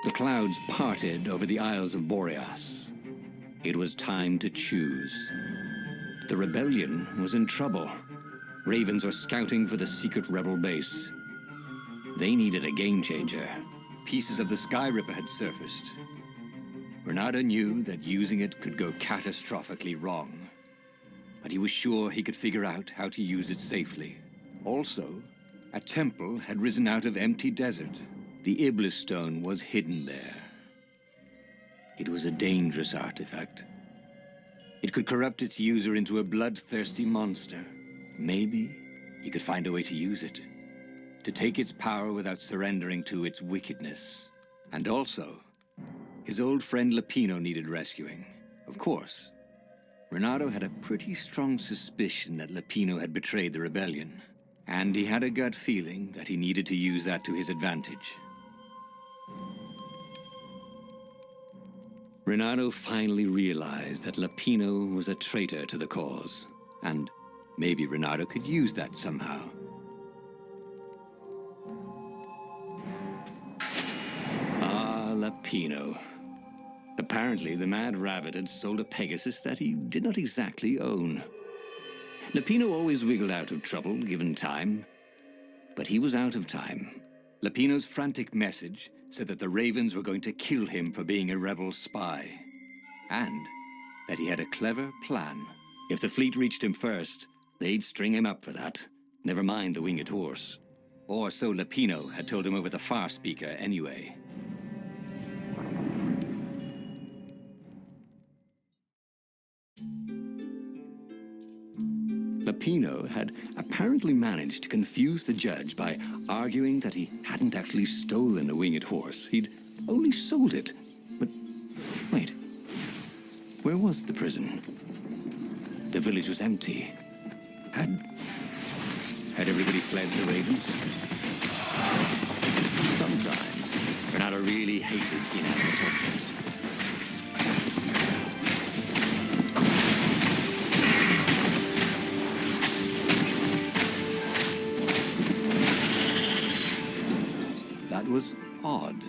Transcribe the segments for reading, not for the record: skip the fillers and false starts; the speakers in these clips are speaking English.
The clouds parted over the Isles of Boreas. It was time to choose. The rebellion was in trouble. Ravens were scouting for the secret rebel base. They needed a game-changer. Pieces of the Sky Ripper had surfaced. Reynardo knew that using it could go catastrophically wrong, but he was sure he could figure out how to use it safely. Also, a temple had risen out of empty desert. The Iblis stone was hidden there. It was a dangerous artifact. It could corrupt its user into a bloodthirsty monster. Maybe he could find a way to use it, to take its power without surrendering to its wickedness. And also, his old friend Lapino needed rescuing. Of course, Reynardo had a pretty strong suspicion that Lapino had betrayed the rebellion, and he had a gut feeling that he needed to use that to his advantage. Reynardo finally realized that Lapino was a traitor to the cause, and maybe Reynardo could use that somehow. Ah, Lapino. Apparently, the Mad Rabbit had sold a Pegasus that he did not exactly own. Lapino always wiggled out of trouble, given time. But he was out of time. Lapino's frantic message said that the Ravens were going to kill him for being a rebel spy. And that he had a clever plan. If the fleet reached him first, they'd string him up for that. Never mind the winged horse. Or so Lapino had told him over the far speaker anyway. Lapino had apparently managed to confuse the judge by arguing that he hadn't actually stolen a winged horse. He'd only sold it. But wait, where was the prison? The village was empty. Had everybody fled the Ravens? Sometimes, Reynardo really hated inanimate objects. That was odd.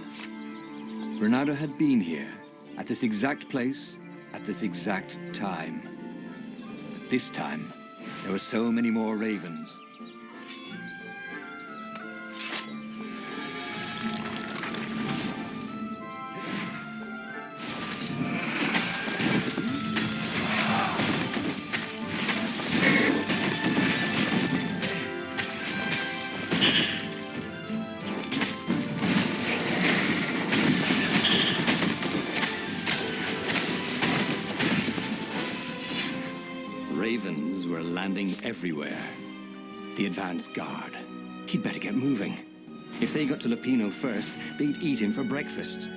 Reynardo had been here, at this exact place, at this exact time. But this time, there were so many more ravens. Ravens were landing everywhere. The advance guard. He'd better get moving. If they got to Lapino first, they'd eat him for breakfast.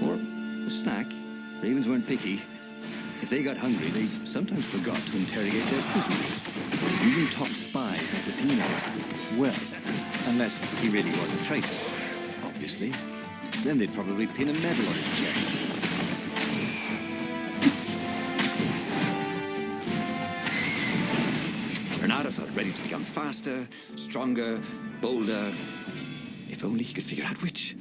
Or a snack. Ravens weren't picky. If they got hungry, they sometimes forgot to interrogate their prisoners. Even top spies like Lapino. Well, unless he really was a traitor, obviously. Then they'd probably pin a medal on his chest. Reynardo felt ready to become faster, stronger, bolder. If only he could figure out which.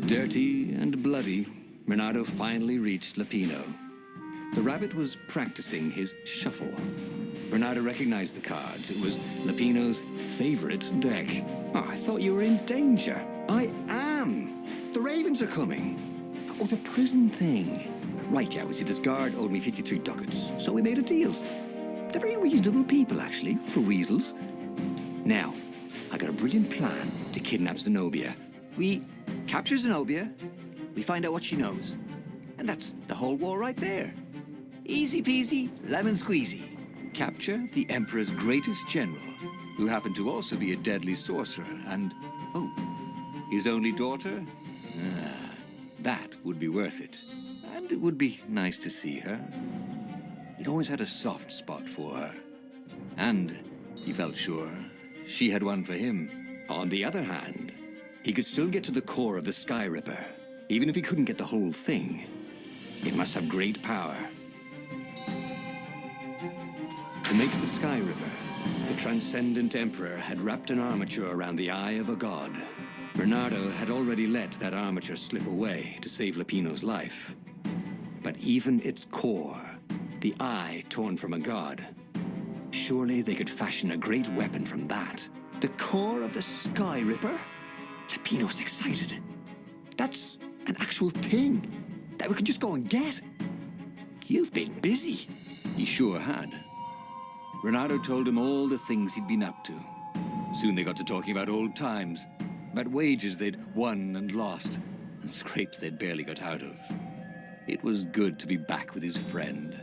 Dirty and bloody, Reynardo finally reached Lapino. The rabbit was practicing his shuffle. Reynardo recognized the cards. It was Lapino's favorite deck. Oh, I thought you were in danger. I am. The Ravens are coming. Oh, the prison thing. Right, yeah, we see this guard owed me 53 ducats, so we made a deal. They're very reasonable people, actually, for weasels. Now, I got a brilliant plan to kidnap Zenobia. We capture Zenobia, we find out what she knows. And that's the whole war right there. Easy peasy, lemon squeezy. Capture the Emperor's greatest general, who happened to also be a deadly sorcerer, and, oh, his only daughter? That would be worth it. And it would be nice to see her. He'd always had a soft spot for her. And He felt sure she had one for him. On the other hand, he could still get to the core of the Sky Ripper, even if he couldn't get the whole thing. It must have great power. To make the Sky Ripper, the Transcendent Emperor had wrapped an armature around the eye of a god. Reynardo had already let that armature slip away to save Lapino's life. But even its core, the eye torn from a god, surely they could fashion a great weapon from that. The core of the Sky Ripper? Lapino's excited. That's an actual thing that we could just go and get. You've been busy. He sure had. Reynardo told him all the things he'd been up to. Soon they got to talking about old times, about wages they'd won and lost, and scrapes they'd barely got out of. It was good to be back with his friend.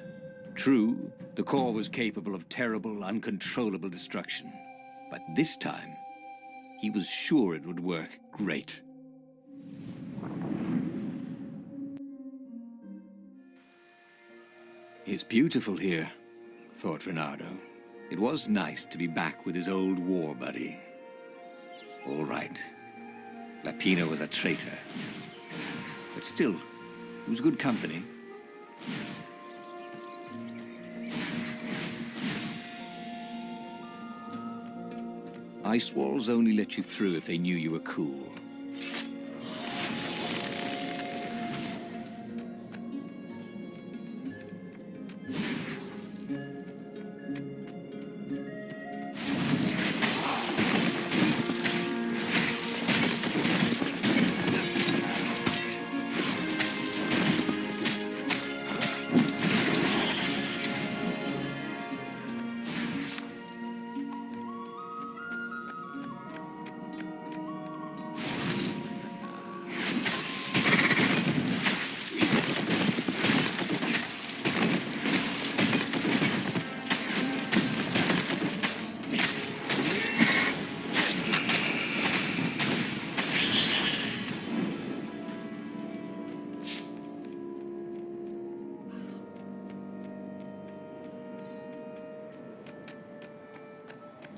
True, the core was capable of terrible, uncontrollable destruction. But this time, he was sure it would work great. It's beautiful here, thought Reynardo. It was nice to be back with his old war buddy. All right, Lapino was a traitor. But still, it was good company. Ice walls only let you through if they knew you were cool.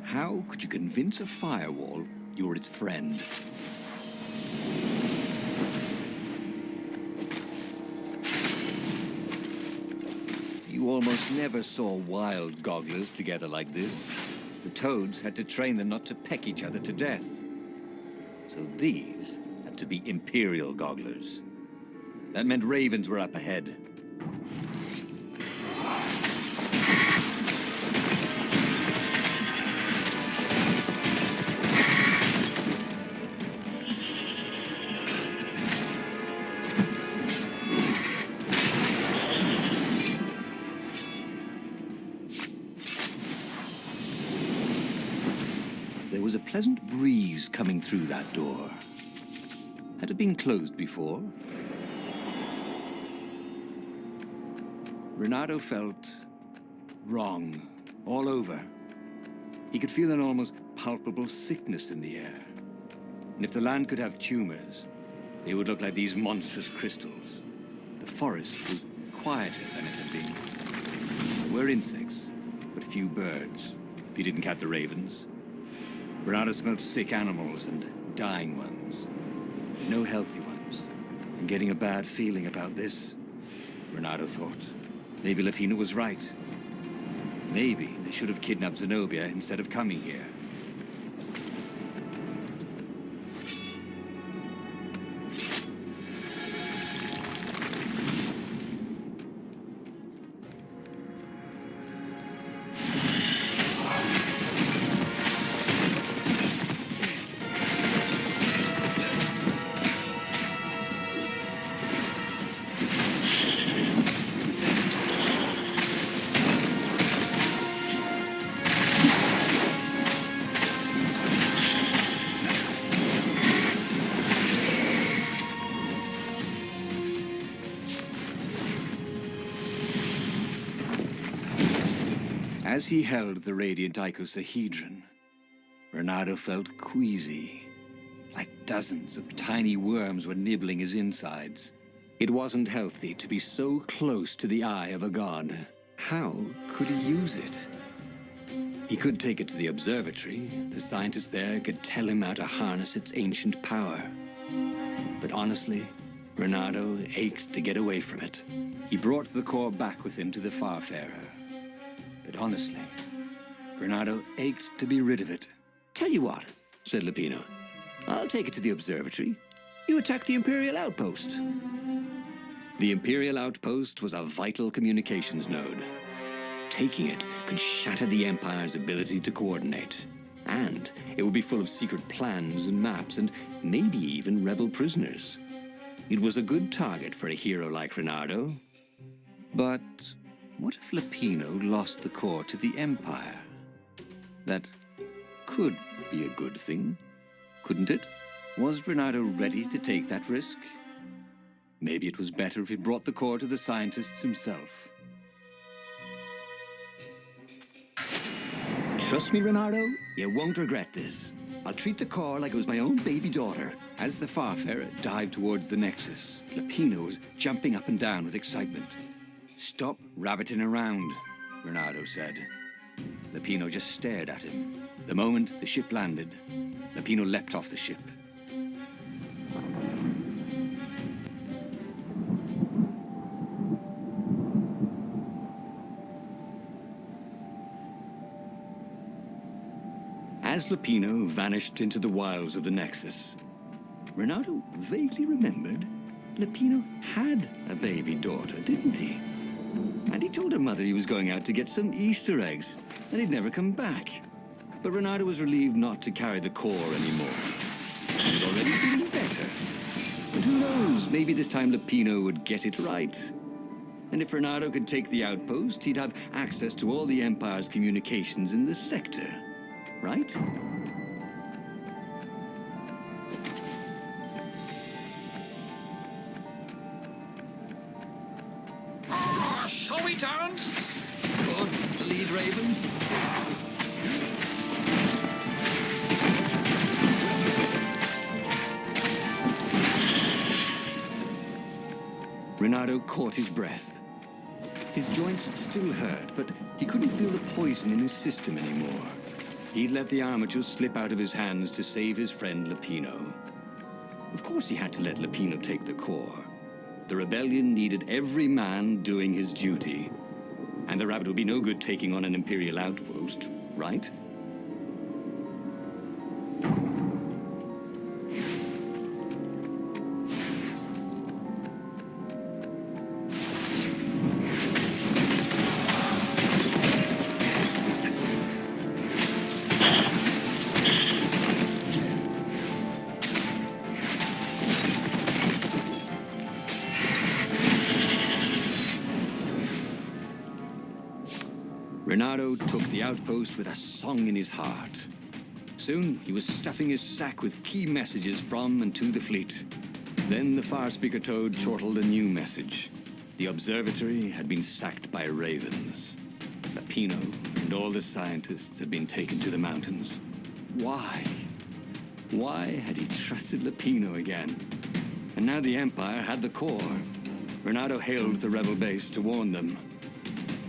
How could you convince a firewall you're its friend? You almost never saw wild gogglers together like this. The toads had to train them not to peck each other to death. So these had to be imperial gogglers. That meant ravens were up ahead. There was a pleasant breeze coming through that door. Had it been closed before? Reynardo felt wrong all over. He could feel an almost palpable sickness in the air. And if the land could have tumors, they would look like these monstrous crystals. The forest was quieter than it had been. There were insects, but few birds, if you didn't count the ravens. Reynardo smelled sick animals and dying ones. No healthy ones. And getting a bad feeling about this, Reynardo thought. Maybe Lapino was right. Maybe they should have kidnapped Zenobia instead of coming here. As he held the radiant icosahedron, Reynardo felt queasy, like dozens of tiny worms were nibbling his insides. It wasn't healthy to be so close to the eye of a god. How could he use it? He could take it to the observatory. The scientists there could tell him how to harness its ancient power. But honestly, Reynardo ached to get away from it. He brought the core back with him to the Farfarer. But honestly, Reynardo ached to be rid of it. Tell you what, said Lupino. I'll take it to the observatory. You attack the Imperial outpost. The Imperial outpost was a vital communications node. Taking it could shatter the Empire's ability to coordinate. And it would be full of secret plans and maps and maybe even rebel prisoners. It was a good target for a hero like Reynardo. But what if Lupino lost the core to the Empire? That could be a good thing, couldn't it? Was Reynardo ready to take that risk? Maybe it was better if he brought the core to the scientists himself. Trust me, Reynardo, you won't regret this. I'll treat the core like it was my own baby daughter. As the Farfarer dived towards the Nexus, Lupino was jumping up and down with excitement. "Stop rabbiting around," Reynardo said. Lupino just stared at him. The moment the ship landed, Lupino leapt off the ship. As Lupino vanished into the wilds of the Nexus, Reynardo vaguely remembered Lupino had a baby daughter, didn't he? And he told her mother he was going out to get some Easter eggs, and he'd never come back. But Reynardo was relieved not to carry the core anymore. He was already feeling better. And who knows, maybe this time Lupino would get it right. And if Reynardo could take the outpost, he'd have access to all the Empire's communications in the sector. Right? Shall we dance? Go on, the lead, Raven. Reynardo caught his breath. His joints still hurt, but he couldn't feel the poison in his system anymore. He'd let the armature slip out of his hands to save his friend Lupino. Of course he had to let Lupino take the core. The rebellion needed every man doing his duty. And the rabbit would be no good taking on an Imperial outpost, right? Reynardo took the outpost with a song in his heart. Soon, he was stuffing his sack with key messages from and to the fleet. Then the Farspeaker Toad chortled a new message. The observatory had been sacked by ravens. Lupino and all the scientists had been taken to the mountains. Why? Why had he trusted Lupino again? And now the Empire had the core. Reynardo hailed the rebel base to warn them.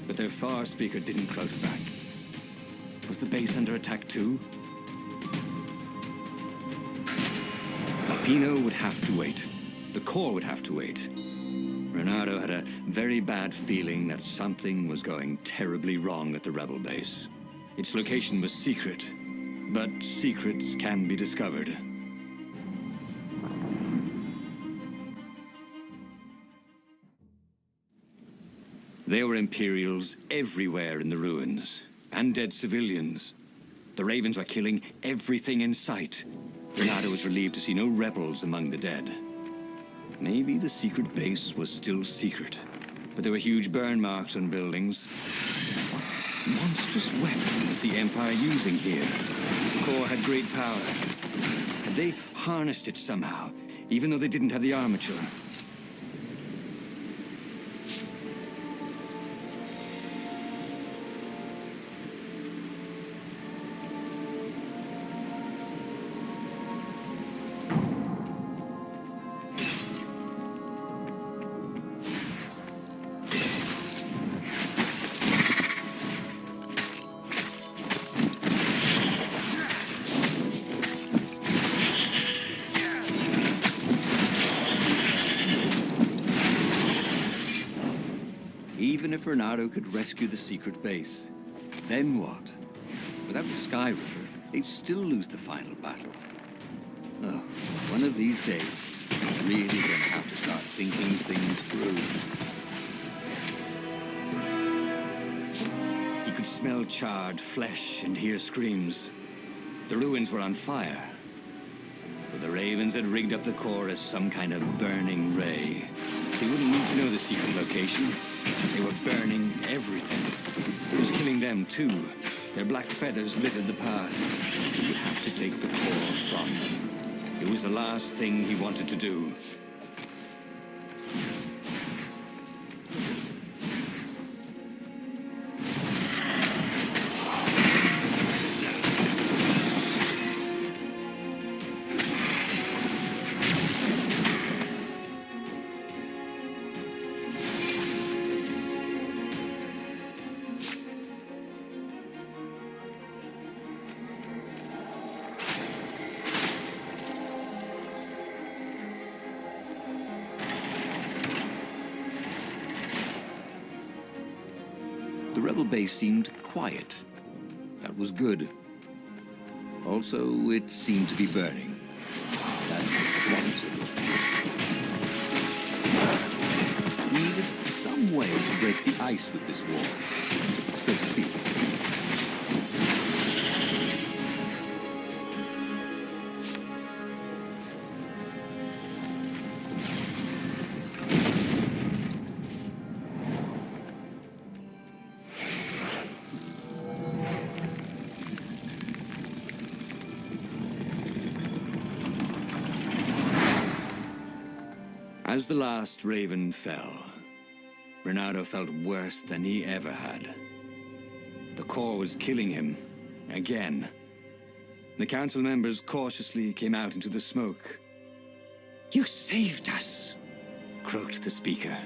But their Farspeaker didn't crowd back. Was the base under attack too? Lupino would have to wait. The core would have to wait. Reynardo had a very bad feeling that something was going terribly wrong at the rebel base. Its location was secret, but secrets can be discovered. There were Imperials everywhere in the ruins, and dead civilians. The ravens were killing everything in sight. Reynardo was relieved to see no rebels among the dead. Maybe the secret base was still secret, but there were huge burn marks on buildings. What monstrous weapon was the Empire using here? The core had great power. Had they harnessed it somehow, even though they didn't have the armature? Even if Reynardo could rescue the secret base, then what? Without the Sky Ripper, they'd still lose the final battle. Oh, one of these days, I'm really gonna have to start thinking things through. He could smell charred flesh and hear screams. The ruins were on fire. But the Ravens had rigged up the core as some kind of burning ray. They wouldn't need to know the secret location. They were burning everything. It was killing them too. Their black feathers littered the path. He would have to take the core from them. It was the last thing he wanted to do. The rebel base seemed quiet. That was good. Also, it seemed to be burning. That was we needed some way to break the ice with this war, so to speak. As the last raven fell, Reynardo felt worse than he ever had. The core was killing him, again. The council members cautiously came out into the smoke. You saved us, Croaked the speaker.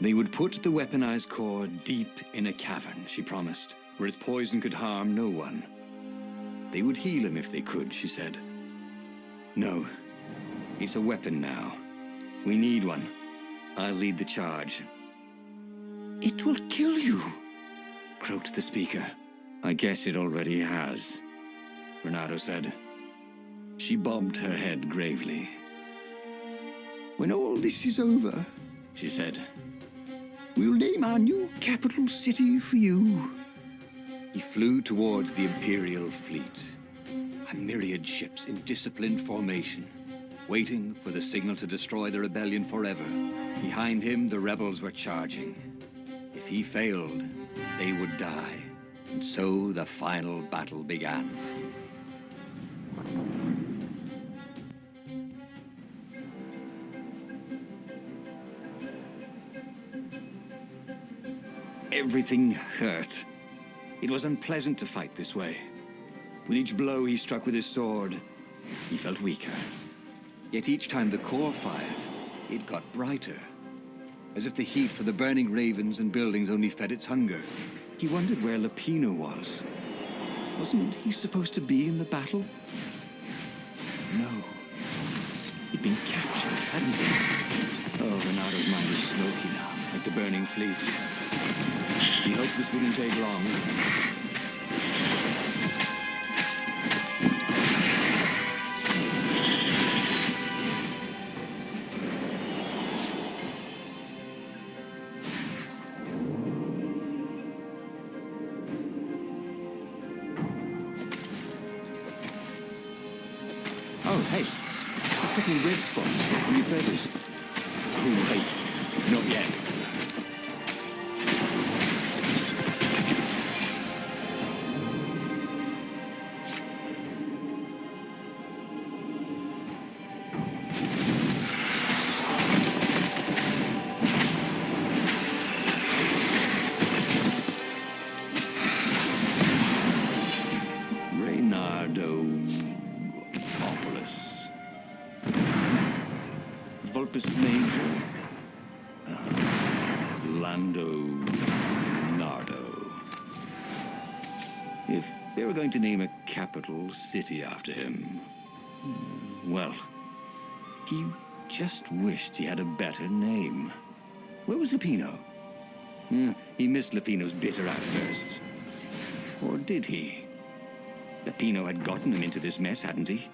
They would put the weaponized core deep in a cavern, she promised, where its poison could harm no one. They would heal him if they could, she said. No, it's a weapon now. We need one. I'll lead the charge. It will kill you, Croaked the speaker. I guess it already has, Reynardo said. She bobbed her head gravely. When all this is over, She said. we'll name our new capital city for you. He flew towards the Imperial fleet, a myriad ships in disciplined formation, waiting for the signal to destroy the rebellion forever. Behind him, the rebels were charging. If he failed, they would die. And so the final battle began. Everything hurt. It was unpleasant to fight this way. With each blow he struck with his sword, he felt weaker. Yet each time the core fired, it got brighter. As if the heat from the burning ravens and buildings only fed its hunger. He wondered where Lapino was. Wasn't he supposed to be in the battle? No. He'd been captured, hadn't he? Oh, Reynardo's mind was smoky now, like the burning fleet. He hoped this wouldn't take long. Oh, hey. Just looking red spots on your feathers. Oh, hey. Not yet. Reynardopolis. Vulpus Major. Nardo. If they were going to name a capital city after him, well, he just wished he had a better name. Where was Lapino? He missed Lupino's bitter outbursts. Or did he? Lupino had gotten him into this mess, hadn't he?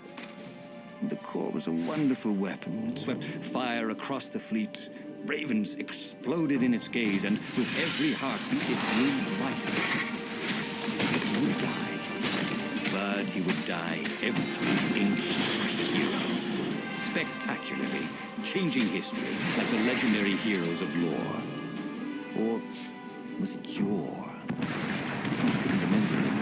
The core was a wonderful weapon. It swept fire across the fleet. Ravens exploded in its gaze, and with every heartbeat it grew brighter. He would die. But he would die every inch a hero. Spectacularly, changing history like the legendary heroes of lore. Or was it yore? I couldn't remember anymore.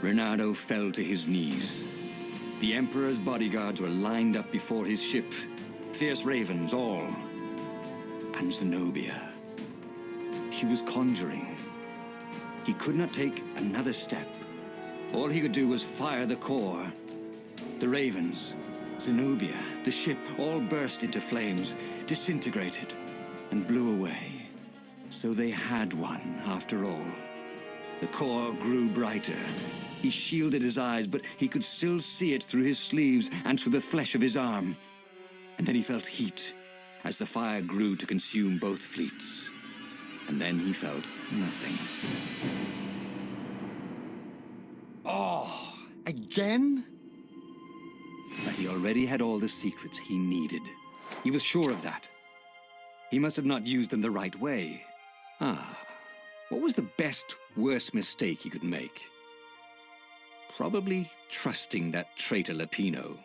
Reynardo fell to his knees. The Emperor's bodyguards were lined up before his ship. Fierce ravens, all. And Zenobia. She was conjuring. He could not take another step. All he could do was fire the core. The ravens, Zenobia, the ship, all burst into flames, disintegrated, and blew away. So they had one, after all. The core grew brighter. He shielded his eyes, but he could still see it through his sleeves and through the flesh of his arm. And then he felt heat as the fire grew to consume both fleets. And then he felt nothing. Oh, again? But he already had all the secrets he needed. He was sure of that. He must have not used them the right way. What was the best, worst mistake he could make? Probably trusting that traitor Lupino.